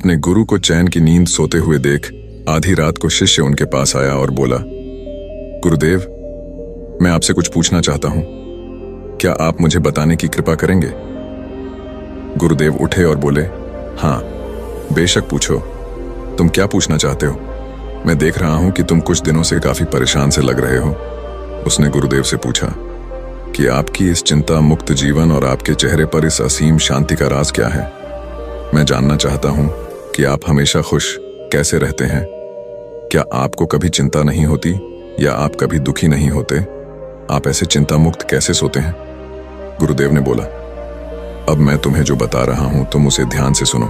अपने गुरु को चैन की नींद सोते हुए देख आधी रात को शिष्य उनके पास आया और बोला, गुरुदेव, मैं आपसे कुछ पूछना चाहता हूं, क्या आप मुझे बताने की कृपा करेंगे? गुरुदेव उठे और बोले, हाँ, बेशक पूछो। तुम क्या पूछना चाहते हो? मैं देख रहा हूं कि तुम कुछ दिनों से काफी परेशान से लग रहे हो। उसने गुरुदेव से पूछा कि आपकी इस चिंता मुक्त जीवन और आपके चेहरे पर इस असीम शांति का राज क्या है? मैं जानना चाहता हूं कि आप हमेशा खुश कैसे रहते हैं। क्या आपको कभी चिंता नहीं होती या आप कभी दुखी नहीं होते? आप ऐसे चिंता मुक्त कैसे सोते हैं? गुरुदेव ने बोला, अब मैं तुम्हें जो बता रहा हूं तुम उसे ध्यान से सुनो,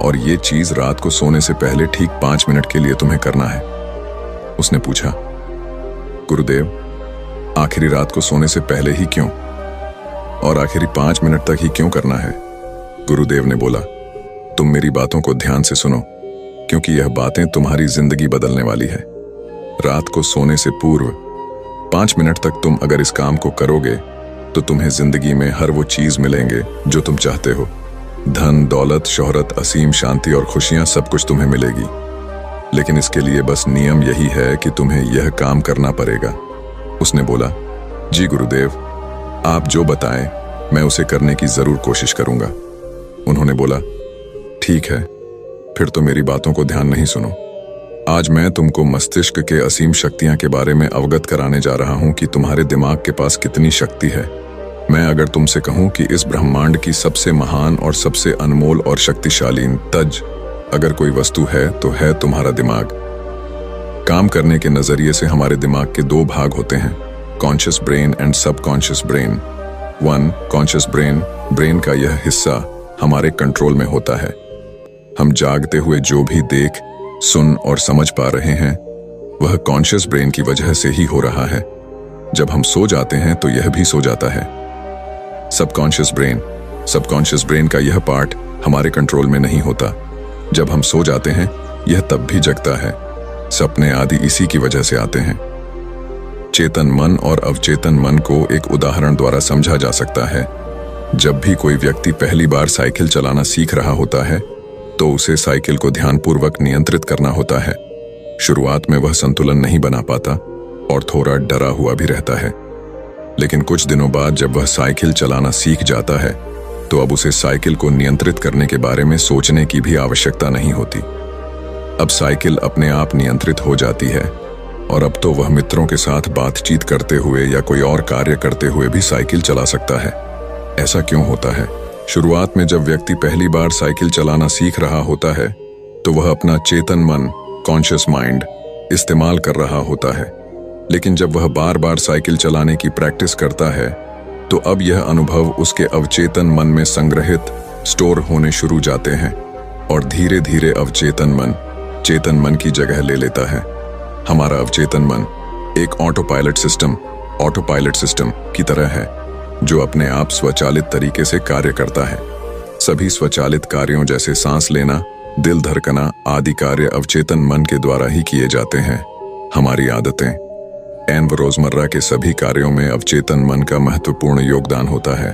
और ये चीज रात को सोने से पहले ठीक 5 मिनट के लिए तुम्हें करना है। उसने पूछा, गुरुदेव, आखिरी रात को सोने से पहले ही क्यों, और आखिरी 5 मिनट तक ही क्यों करना है? गुरुदेव ने बोला, तुम मेरी बातों को ध्यान से सुनो, क्योंकि यह बातें तुम्हारी जिंदगी बदलने वाली है। रात को सोने से पूर्व 5 मिनट तक तुम अगर इस काम को करोगे तो तुम्हें जिंदगी में हर वो चीज मिलेंगे जो तुम चाहते हो। धन, दौलत, शोहरत, असीम शांति और खुशियां सब कुछ तुम्हें मिलेगी। लेकिन इसके लिए बस नियम यही है कि तुम्हें यह काम करना पड़ेगा। उसने बोला, जी गुरुदेव, आप जो बताएं मैं उसे करने की जरूर कोशिश करूंगा। उन्होंने बोला, ठीक है, फिर तो मेरी बातों को ध्यान नहीं सुनो। आज मैं तुमको मस्तिष्क के असीम शक्तियां के बारे में अवगत कराने जा रहा हूं कि तुम्हारे दिमाग के पास कितनी शक्ति है। मैं अगर तुमसे कहूं कि इस ब्रह्मांड की सबसे महान और सबसे अनमोल और शक्तिशाली तज अगर कोई वस्तु है तो है तुम्हारा दिमाग। काम करने के नजरिए से हमारे दिमाग के 2 भाग होते हैं, conscious brain and subconscious brain. Conscious brain का यह हिस्सा हमारे कंट्रोल में होता है। हम जागते हुए जो भी देख, सुन और समझ पा रहे हैं वह कॉन्शियस ब्रेन की वजह से ही हो रहा है। जब हम सो जाते हैं तो यह भी सो जाता है। सबकॉन्शियस ब्रेन का यह पार्ट हमारे कंट्रोल में नहीं होता। जब हम सो जाते हैं यह तब भी जगता है। सपने आदि इसी की वजह से आते हैं। चेतन मन और अवचेतन मन को एक उदाहरण द्वारा समझा जा सकता है। जब भी कोई व्यक्ति पहली बार साइकिल चलाना सीख रहा होता है तो उसे साइकिल को ध्यानपूर्वक नियंत्रित करना होता है। शुरुआत में वह संतुलन नहीं बना पाता और थोड़ा डरा हुआ भी रहता है। लेकिन कुछ दिनों बाद जब वह साइकिल चलाना सीख जाता है तो अब उसे साइकिल को नियंत्रित करने के बारे में सोचने की भी आवश्यकता नहीं होती। अब साइकिल अपने आप नियंत्रित हो जाती है और अब तो वह मित्रों के साथ बातचीत करते हुए या कोई और कार्य करते हुए भी साइकिल चला सकता है। ऐसा क्यों होता है? शुरुआत में जब व्यक्ति पहली बार साइकिल चलाना सीख रहा होता है तो वह अपना चेतन मन, कॉन्शियस माइंड इस्तेमाल कर रहा होता है। लेकिन जब वह बार बार साइकिल चलाने की प्रैक्टिस करता है तो अब यह अनुभव उसके अवचेतन मन में संग्रहित, स्टोर होने शुरू जाते हैं और धीरे धीरे अवचेतन मन चेतन मन की जगह ले लेता है। हमारा अवचेतन मन एक ऑटोपायलट सिस्टम की तरह है जो अपने आप स्वचालित तरीके से कार्य करता है। सभी स्वचालित कार्यों जैसे सांस लेना, दिल धड़कना आदि कार्य अवचेतन मन के द्वारा ही किए जाते हैं। हमारी आदतें एवं रोजमर्रा के सभी कार्यों में अवचेतन मन का महत्वपूर्ण योगदान होता है।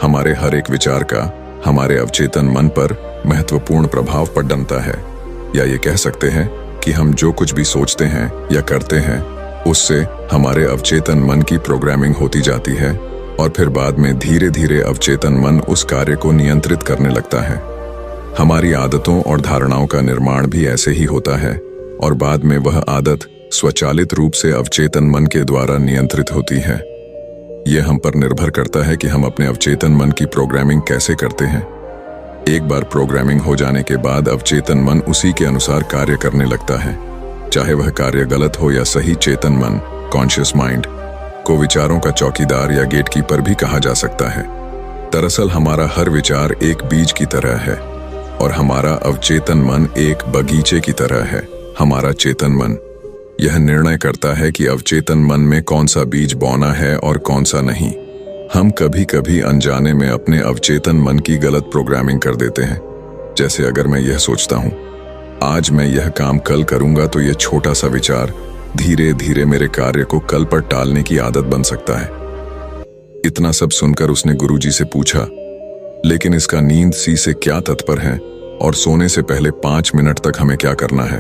हमारे हर एक विचार का हमारे अवचेतन मन पर महत्वपूर्ण प्रभाव पड़ता है। या ये कह सकते हैं कि हम जो कुछ भी सोचते हैं या करते हैं उससे हमारे अवचेतन मन की प्रोग्रामिंग होती जाती है और फिर बाद में धीरे धीरे अवचेतन मन उस कार्य को नियंत्रित करने लगता है। हमारी आदतों और धारणाओं का निर्माण भी ऐसे ही होता है और बाद में वह आदत स्वचालित रूप से अवचेतन मन के द्वारा नियंत्रित होती है। यह हम पर निर्भर करता है कि हम अपने अवचेतन मन की प्रोग्रामिंग कैसे करते हैं। एक बार प्रोग्रामिंग हो जाने के बाद अवचेतन मन उसी के अनुसार कार्य करने लगता है, चाहे वह कार्य गलत हो या सही। चेतन मन, कॉन्शियस माइंड को विचारों का चौकीदार या गेटकीपर भी कहा जा सकता है। दरअसल हमारा हर विचार एक बीज की तरह है और हमारा अवचेतन मन एक बगीचे की तरह है। हमारा चेतन मन यह निर्णय करता है कि अवचेतन मन में कौन सा बीज बोना है और कौन सा नहीं। हम कभी कभी अनजाने में अपने अवचेतन मन की गलत प्रोग्रामिंग कर देते हैं। जैसे अगर मैं यह सोचता हूं, आज मैं यह काम कल करूंगा, तो यह छोटा सा विचार धीरे धीरे मेरे कार्य को कल पर टालने की आदत बन सकता है। इतना सब सुनकर उसने गुरुजी से पूछा, लेकिन इसका नींद सी से क्या तात्पर्य है? और सोने से पहले 5 मिनट तक हमें क्या करना है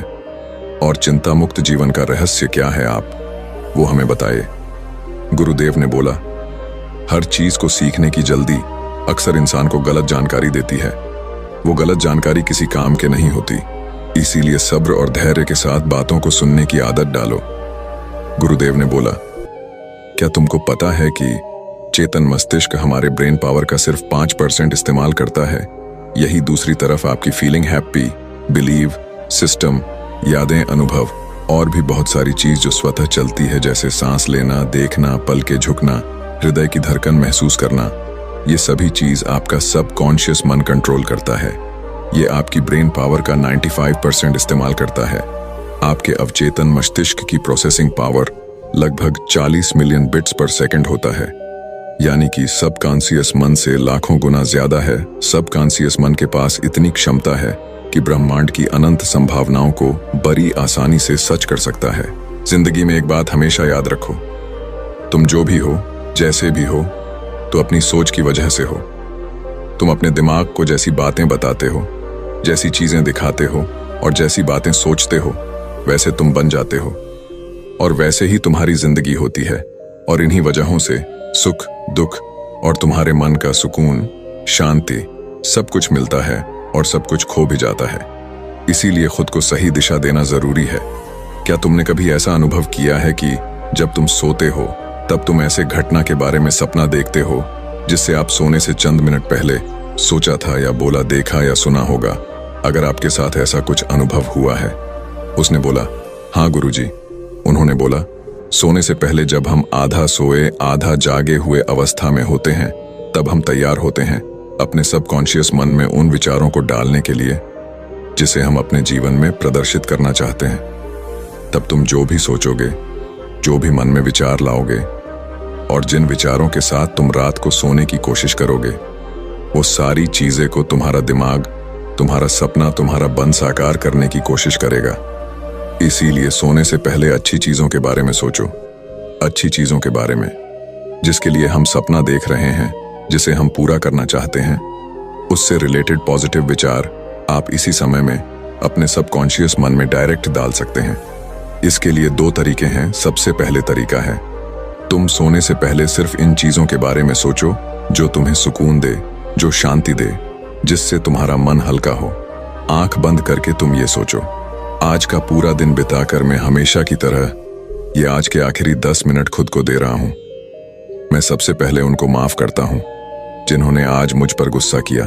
और चिंता मुक्त जीवन का रहस्य क्या है, आप वो हमें बताइए। गुरुदेव ने बोला, हर चीज को सीखने की जल्दी अक्सर इंसान को गलत जानकारी देती है। वो गलत जानकारी किसी काम के नहीं होती, इसीलिए सब्र और धैर्य के साथ बातों को सुनने की आदत डालो। गुरुदेव ने बोला, क्या तुमको पता है कि चेतन मस्तिष्क हमारे ब्रेन पावर का सिर्फ 5% इस्तेमाल करता है? यही दूसरी तरफ आपकी फीलिंग, हैप्पी, बिलीव, सिस्टम, यादें, अनुभव और भी बहुत सारी चीज जो स्वतः चलती है, जैसे सांस लेना, देखना, पल के झुकना, हृदय की धड़कन महसूस करना, ये सभी चीज आपका सबकॉन्शियस मन कंट्रोल करता है। ये आपकी ब्रेन पावर का 95% इस्तेमाल करता है। आपके अवचेतन मस्तिष्क की प्रोसेसिंग पावर लगभग 40 मिलियन बिट्स पर सेकंड होता है, यानी कि सबकॉन्शियस मन से लाखों गुना ज्यादा है। सबकॉन्शियस मन के पास इतनी क्षमता है कि ब्रह्मांड की अनंत संभावनाओं को बड़ी आसानी से सच कर सकता है। जिंदगी में एक बात हमेशा याद रखो, तुम जो भी हो, जैसे भी हो, तो अपनी सोच की वजह से हो। तुम अपने दिमाग को जैसी बातें बताते हो, जैसी चीजें दिखाते हो और जैसी बातें सोचते हो, वैसे तुम बन जाते हो और वैसे ही तुम्हारी जिंदगी होती है। और इन्हीं वजहों से सुख, दुख और तुम्हारे मन का सुकून, शांति, सब कुछ मिलता है और सब कुछ खो भी जाता है। इसीलिए खुद को सही दिशा देना जरूरी है। क्या तुमने कभी ऐसा अनुभव किया है कि जब तुम सोते हो तब तुम ऐसे घटना के बारे में सपना देखते हो जिससे आप सोने से चंद मिनट पहले सोचा था या बोला, देखा या सुना होगा? अगर आपके साथ ऐसा कुछ अनुभव हुआ है? उसने बोला, हाँ गुरुजी। उन्होंने बोला, सोने से पहले जब हम आधा सोए आधा जागे हुए अवस्था में होते हैं, तब हम तैयार होते हैं अपने सबकॉन्शियस मन में उन विचारों को डालने के लिए जिसे हम अपने जीवन में प्रदर्शित करना चाहते हैं। तब तुम जो भी सोचोगे, जो भी मन में विचार लाओगे और जिन विचारों के साथ तुम रात को सोने की कोशिश करोगे, वो सारी चीजें को तुम्हारा दिमाग, तुम्हारा सपना, तुम्हारा बन साकार करने की कोशिश करेगा। इसीलिए सोने से पहले अच्छी चीजों के बारे में सोचो, अच्छी चीजों के बारे में जिसके लिए हम सपना देख रहे हैं, जिसे हम पूरा करना चाहते हैं, उससे रिलेटेड पॉजिटिव विचार आप इसी समय में अपने सबकॉन्शियस मन में डायरेक्ट डाल सकते हैं। इसके लिए 2 तरीके हैं। सबसे पहले तरीका है, तुम सोने से पहले सिर्फ इन चीजों के बारे में सोचो जो तुम्हें सुकून दे, जो शांति दे, जिससे तुम्हारा मन हल्का हो। आंख बंद करके तुम ये सोचो, आज का पूरा दिन बिताकर मैं हमेशा की तरह ये आज के आखिरी 10 मिनट खुद को दे रहा हूं। मैं सबसे पहले उनको माफ करता हूं जिन्होंने आज मुझ पर गुस्सा किया।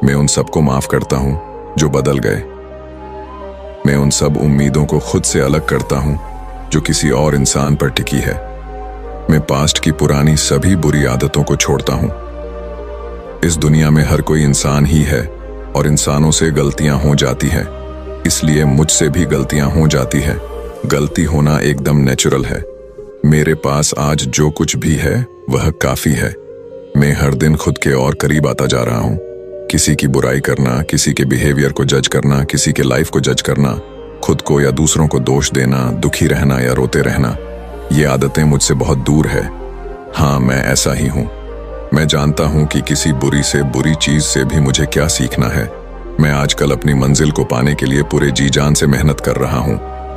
मैं उन सबको माफ करता हूं जो बदल गए। मैं उन सब उम्मीदों को खुद से अलग करता हूं जो किसी और इंसान पर टिकी है। मैं पास्ट की पुरानी सभी बुरी आदतों को छोड़ता हूं। इस दुनिया में हर कोई इंसान ही है और इंसानों से गलतियां हो जाती हैं, इसलिए मुझसे भी गलतियां हो जाती है। गलती होना एकदम नेचुरल है। मेरे पास आज जो कुछ भी है वह काफी है। मैं हर दिन खुद के और करीब आता जा रहा हूं। किसी की बुराई करना, किसी के बिहेवियर को जज करना, किसी के लाइफ को जज करना, खुद को या दूसरों को दोष देना, दुखी रहना या रोते रहना, ये आदतें मुझसे बहुत दूर है। हाँ, मैं ऐसा ही हूं। मैं जानता हूं कि किसी बुरी से बुरी चीज से भी मुझे क्या सीखना है। मैं आजकल अपनी मंजिल को पाने के लिए पूरे जी जान से मेहनत कर रहा हूं।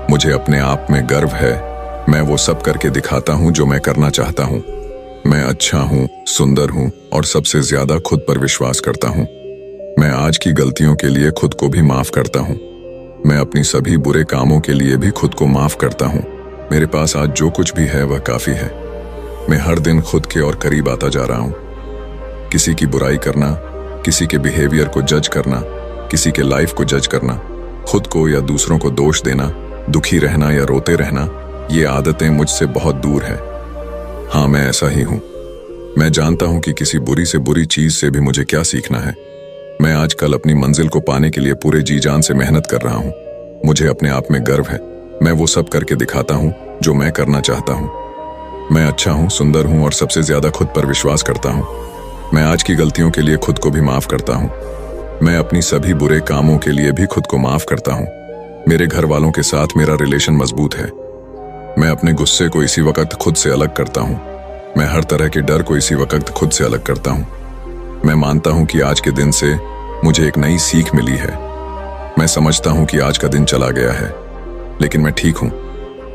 मुझे अपने आप में गर्व है। मैं वो सब करके दिखाता हूं जो मैं करना चाहता हूं। मैं अच्छा हूं, सुंदर हूं और सबसे ज्यादा खुद पर विश्वास करता हूं। मैं आज की गलतियों के लिए खुद को भी माफ करता हूं। मैं अपनी सभी बुरे कामों के लिए भी खुद को माफ करता हूं। मेरे पास आज जो कुछ भी है वह काफी है। मैं हर दिन खुद के और करीब आता जा रहा हूं। किसी की बुराई करना, किसी के बिहेवियर को जज करना, किसी के लाइफ को जज करना, खुद को या दूसरों को दोष देना, दुखी रहना या रोते रहना, ये आदतें मुझसे बहुत दूर है। हाँ, मैं ऐसा ही हूं। मैं जानता हूं कि किसी बुरी से बुरी चीज से भी मुझे क्या सीखना है। मैं आजकल अपनी मंजिल को पाने के लिए पूरे जी जान से मेहनत कर रहा हूं। मुझे अपने आप में गर्व है। मैं वो सब करके दिखाता हूं जो मैं करना चाहता हूं। मैं अच्छा हूं, सुंदर हूं और सबसे ज्यादा खुद पर विश्वास करता हूं। मैं आज की गलतियों के लिए खुद को भी माफ करता हूं। मैं अपनी सभी बुरे कामों के लिए भी खुद को माफ करता हूं। मेरे घर वालों के साथ मेरा रिलेशन मजबूत है। मैं अपने गुस्से को इसी वक्त खुद से अलग करता हूं। मैं हर तरह के डर को इसी वक्त खुद से अलग करता हूं। मैं मानता हूं कि आज के दिन से मुझे एक नई सीख मिली है। मैं समझता हूं कि आज का दिन चला गया है, लेकिन मैं ठीक हूं,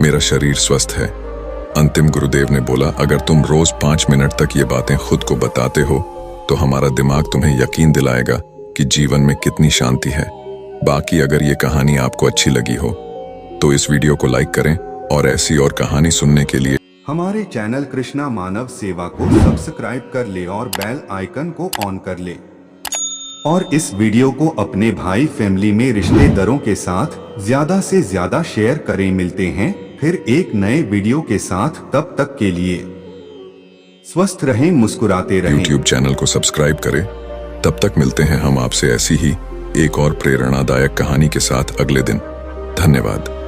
मेरा शरीर स्वस्थ है। अंतिम गुरुदेव ने बोला, अगर तुम रोज 5 मिनट तक ये बातें खुद को बताते हो तो हमारा दिमाग तुम्हें यकीन दिलाएगा कि जीवन में कितनी शांति है। बाकी अगर ये कहानी आपको अच्छी लगी हो तो इस वीडियो को लाइक करें और ऐसी और कहानी सुनने के लिए हमारे चैनल कृष्णा मानव सेवा को सब्सक्राइब कर ले और बेल आइकन को ऑन कर ले। और इस वीडियो को अपने भाई फैमिली में रिश्तेदारों के साथ ज्यादा से ज्यादा शेयर करें। मिलते हैं फिर एक नए वीडियो के साथ, तब तक के लिए स्वस्थ रहें, मुस्कुराते रहें। YouTube चैनल को सब्सक्राइब करें। तब तक मिलते हैं हम आपसे ऐसी ही एक और प्रेरणादायक कहानी के साथ अगले दिन। धन्यवाद।